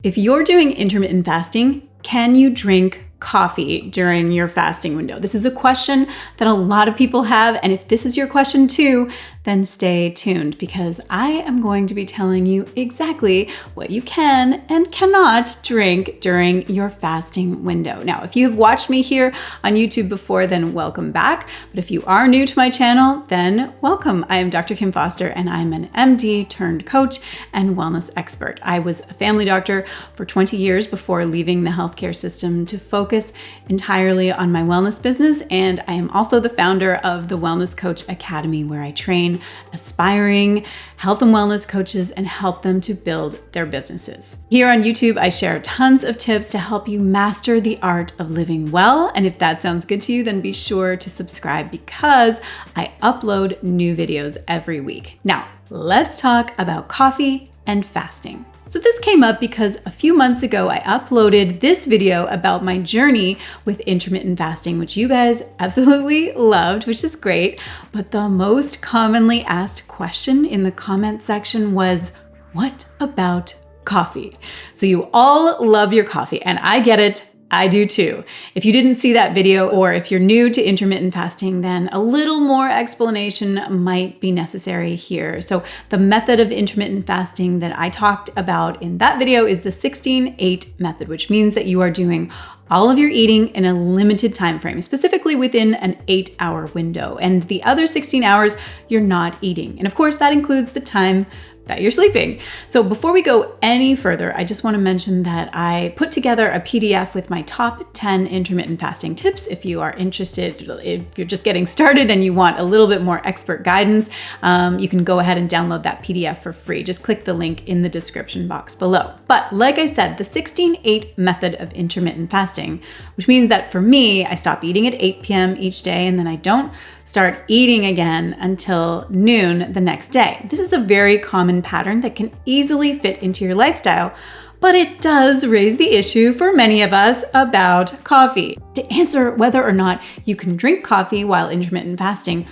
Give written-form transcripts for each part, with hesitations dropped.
If you're doing intermittent fasting, can you drink coffee during your fasting window? This is a question that a lot of people have, and if this is your question too, then stay tuned because I am going to be telling you exactly what you can and cannot drink during your fasting window. Now, if you have watched me here on YouTube before, then welcome back. But if you are new to my channel, then welcome. I am Dr. Kim Foster, and I'm an MD turned coach and wellness expert. I was a family doctor for 20 years before leaving the healthcare system to focus entirely on my wellness business. And I am also the founder of the Wellness Coach Academy, where I train aspiring health and wellness coaches and help them to build their businesses. Here on YouTube, I share tons of tips to help you master the art of living well. And if that sounds good to you, then be sure to subscribe because I upload new videos every week. Now, let's talk about coffee and fasting. So this came up because a few months ago, I uploaded this video about my journey with intermittent fasting, which you guys absolutely loved, which is great. But the most commonly asked question in the comment section was, what about coffee? So you all love your coffee, and I get it. I do too. If you didn't see that video, or if you're new to intermittent fasting, then a little more explanation might be necessary here. So the method of intermittent fasting that I talked about in that video is the 16-8 method, which means that you are doing all of your eating in a limited time frame, specifically within an 8-hour window. And the other 16 hours, you're not eating. And of course, that includes the time that you're sleeping. So before we go any further, I just want to mention that I put together a PDF with my top 10 intermittent fasting tips. If you are interested, if you're just getting started and you want a little bit more expert guidance, you can go ahead and download that PDF for free. Just click the link in the description box below. But like I said, the 16-8 method of intermittent fasting, which means that for me, I stop eating at 8 p.m. each day, and then I don't start eating again until noon the next day. This is a very common pattern that can easily fit into your lifestyle, but it does raise the issue for many of us about coffee. To answer whether or not you can drink coffee while intermittent fasting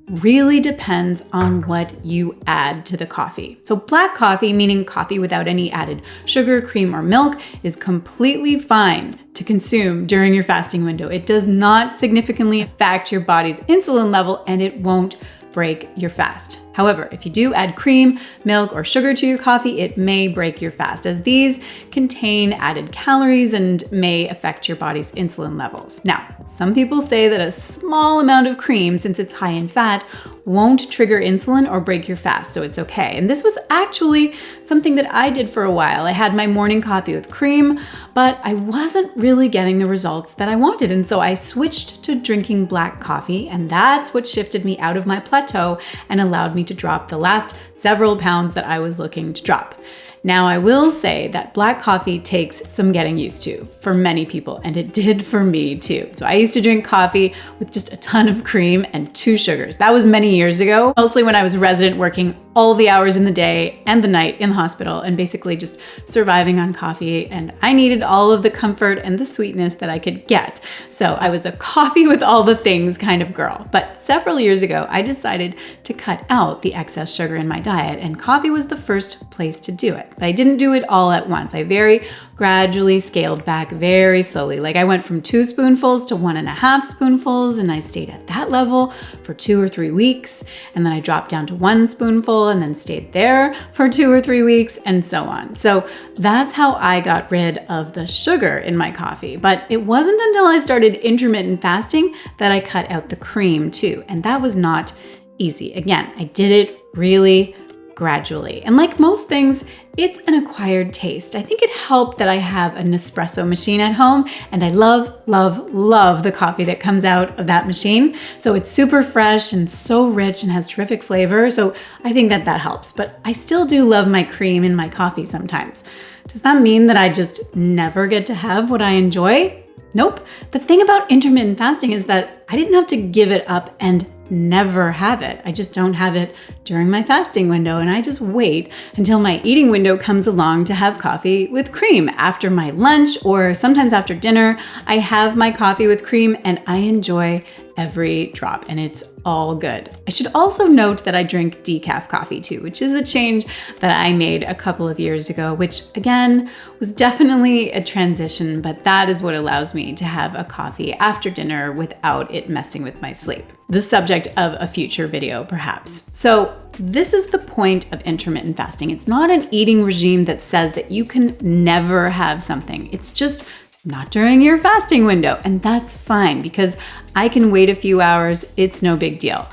really depends on what you add to the coffee. So black coffee, meaning coffee without any added sugar, cream, or milk, is completely fine to consume during your fasting window. It does not significantly affect your body's insulin level, and it won't break your fast. However, if you do add cream, milk, or sugar to your coffee, it may break your fast, as these contain added calories and may affect your body's insulin levels. Now, some people say that a small amount of cream, since it's high in fat, won't trigger insulin or break your fast, so it's okay. And this was actually something that I did for a while. I had my morning coffee with cream, but I wasn't really getting the results that I wanted. And so I switched to drinking black coffee, and that's what shifted me out of my plateau and allowed me to drop the last several pounds that I was looking to drop. Now, I will say that black coffee takes some getting used to for many people, and it did for me too. So I used to drink coffee with just a ton of cream and 2 sugars. That was many years ago, mostly when I was a resident working all the hours in the day and the night in the hospital and basically just surviving on coffee. And I needed all of the comfort and the sweetness that I could get. So I was a coffee with all the things kind of girl. But several years ago, I decided to cut out the excess sugar in my diet, and coffee was the first place to do it. But I didn't do it all at once. I very gradually scaled back very slowly. Like I went from 2 spoonfuls to 1.5 spoonfuls, and I stayed at that level for 2 or 3 weeks. And then I dropped down to 1 spoonful and then stayed there for 2 or 3 weeks, and so on. So that's how I got rid of the sugar in my coffee. But it wasn't until I started intermittent fasting that I cut out the cream too. And that was not easy. Again, I did it really gradually. And like most things, it's an acquired taste. I think it helped that I have an espresso machine at home, and I love, love, love the coffee that comes out of that machine. So it's super fresh and so rich and has terrific flavor. So I think that helps, but I still do love my cream in my coffee sometimes. Does that mean that I just never get to have what I enjoy? Nope. The thing about intermittent fasting is that I didn't have to give it up and never have it. I just don't have it during my fasting window, and I just wait until my eating window comes along to have coffee with cream. After my lunch or sometimes after dinner, I have my coffee with cream, and I enjoy every drop, and it's all good. I should also note that I drink decaf coffee too, which is a change that I made a couple of years ago, which again was definitely a transition, but that is what allows me to have a coffee after dinner without it messing with my sleep. The subject of a future video, perhaps. So this is the point of intermittent fasting. It's not an eating regime that says that you can never have something. It's just not during your fasting window. And that's fine because I can wait a few hours. It's no big deal.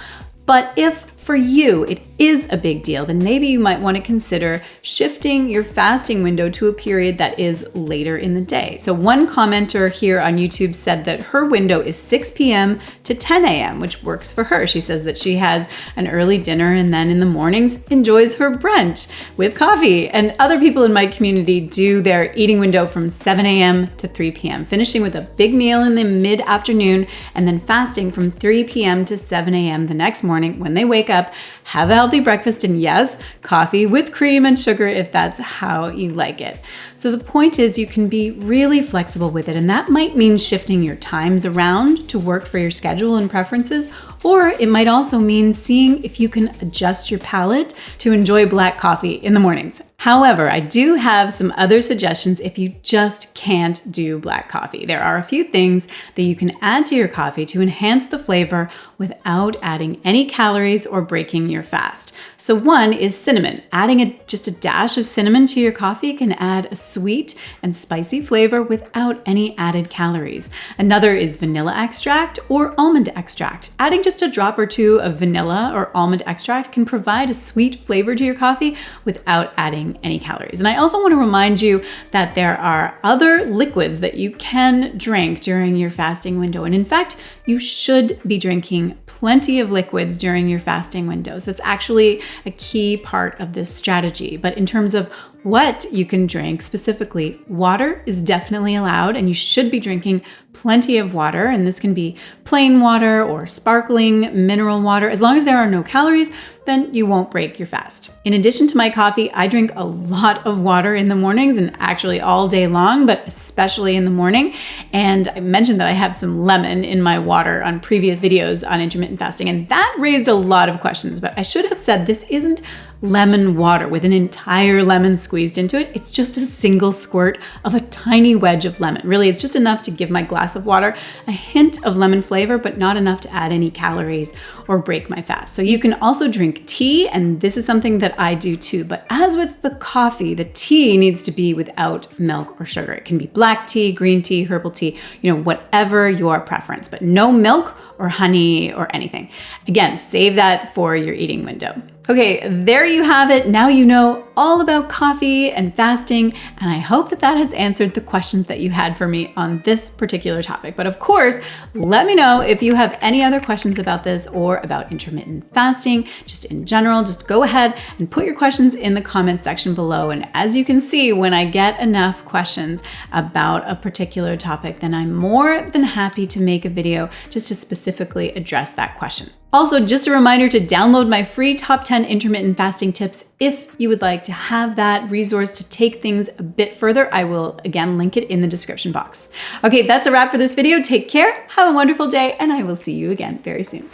But if for you it is a big deal, then maybe you might want to consider shifting your fasting window to a period that is later in the day. So one commenter here on YouTube said that her window is 6 p.m. to 10 a.m., which works for her. She says that she has an early dinner and then in the mornings enjoys her brunch with coffee. And other people in my community do their eating window from 7 a.m. to 3 p.m., finishing with a big meal in the mid-afternoon and then fasting from 3 p.m. to 7 a.m. the next morning when they wake up, have a healthy breakfast, and yes, coffee with cream and sugar if that's how you like it. So the point is you can be really flexible with it, and that might mean shifting your times around to work for your schedule and preferences, or it might also mean seeing if you can adjust your palate to enjoy black coffee in the mornings. However, I do have some other suggestions if you just can't do black coffee. There are a few things that you can add to your coffee to enhance the flavor without adding any calories or breaking your fast. So one is cinnamon. Adding just a dash of cinnamon to your coffee can add a sweet and spicy flavor without any added calories. Another is vanilla extract or almond extract. Adding just a drop or two of vanilla or almond extract can provide a sweet flavor to your coffee without adding any calories. And I also want to remind you that there are other liquids that you can drink during your fasting window. And in fact, you should be drinking plenty of liquids during your fasting windows. That's actually a key part of this strategy. But in terms of what you can drink specifically, water is definitely allowed, and you should be drinking plenty of water. And this can be plain water or sparkling mineral water. As long as there are no calories, then you won't break your fast. In addition to my coffee, I drink a lot of water in the mornings and actually all day long, but especially in the morning. And I mentioned that I have some lemon in my water on previous videos on intermittent fasting, and that raised a lot of questions, but I should have said this isn't lemon water with an entire lemon squeezed into it. It's just a single squirt of a tiny wedge of lemon. Really, it's just enough to give my glass of water a hint of lemon flavor, but not enough to add any calories or break my fast. So you can also drink tea, and this is something that I do too. But as with the coffee, the tea needs to be without milk or sugar. It can be black tea, green tea, herbal tea, whatever your preference, but no milk or honey or anything. Again, save that for your eating window. Okay, there you have it. Now you know all about coffee and fasting, and I hope that has answered the questions that you had for me on this particular topic. But of course, let me know if you have any other questions about this or about intermittent fasting, just in general. Just go ahead and put your questions in the comments section below. And as you can see, when I get enough questions about a particular topic, then I'm more than happy to make a video just to specifically address that question. Also, just a reminder to download my free top 10 intermittent fasting tips if you would like to have that resource to take things a bit further. I will again link it in the description box. Okay, that's a wrap for this video. Take care, have a wonderful day, and I will see you again very soon.